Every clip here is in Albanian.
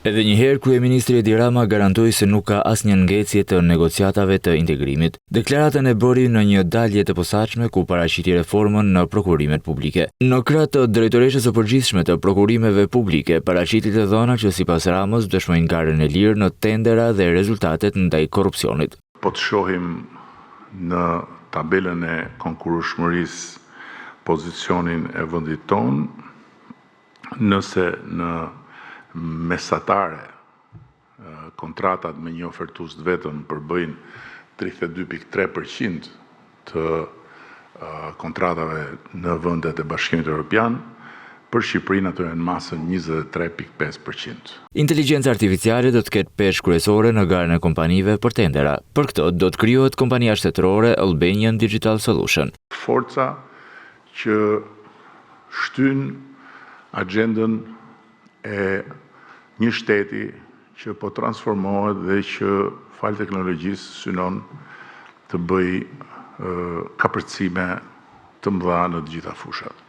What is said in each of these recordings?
Edhe njëherë, kryeministri Edi Rama garantoi se nuk ka asnjë ngecje të negociatave të integrimit. Deklaratën e bëri në një dalje të posaçme ku paraqiti reformën në prokurimet publike. Në krah të drejtoreshës së përgjithshme të prokurimeve publike, paraqiti të dhëna që sipas Ramës dëshmojnë garën e lirë në tendera dhe rezultatet ndaj korrupsionit. Po të shohim në tabelën e konkurrueshmërisë pozicionin e vendit tonë, nëse në mesatare kontratat me një ofertues vetëm përbëjnë 32.3% të kontratave në vendet e Bashkimit Evropian, për Shqipërinë ato janë masën 23.5%. Inteligjenca artificiale do të ketë peshë kryesore në garën e kompanive për tendera. Për këtë do të krijohet kompania shtetërore Albanian Digital Solution. Forca që shtyn agjendën e një shteti që po transformohet dhe që fal teknologjisë synon të bëj kapërcime të mëdha në të gjitha fushat.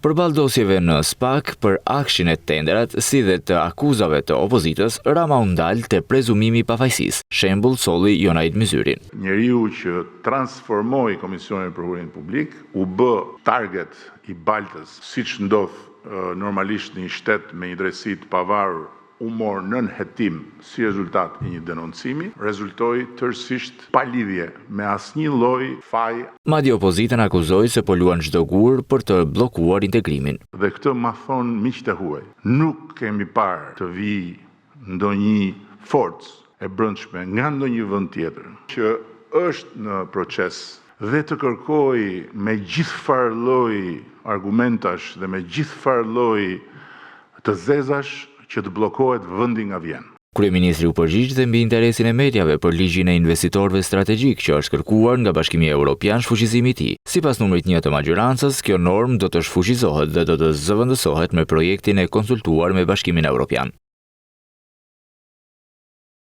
Përballë dosjeve në SPAK për akshin e tenderat, si dhe të akuzave të opozitës, Rama u ndal te prezumimi i pafajësisë. Shembull solli Jonajt Myzyrin. Njeriu që transformoi Komisionin e Prokurimit Publik u bë target i baltës, siç ndodh normalisht në një shtet me një drejtësi të pavarur, u mor nën hetim si rezultat i një denoncimi, rezultoi tërësisht pa lidhje me asnjë lloj faji. Madje opozitën akuzoi se po luan çdo gur për të bllokuar integrimin. Dhe këtë ma thon miqtë e huaj. Nuk kemi parë të vijë ndonjë forcë e brendshme nga ndonjë vend tjetër që është në proces dhe të kërkoj me gjithë farë lloj argumentash dhe me gjithë farë lloj të zezash që të bllokohet vendi nga vjen. Kryeministri u përgjigj dhe mbi interesin e mediave për ligjin e investitorëve strategjik që është kërkuar nga Bashkimi Evropian shfuqizimi i tij. Sipas numrit 1 të magjorancës, kjo normë do të shfuqizohet dhe do të zëvendësohet me projektin e konsultuar me Bashkimin Evropian.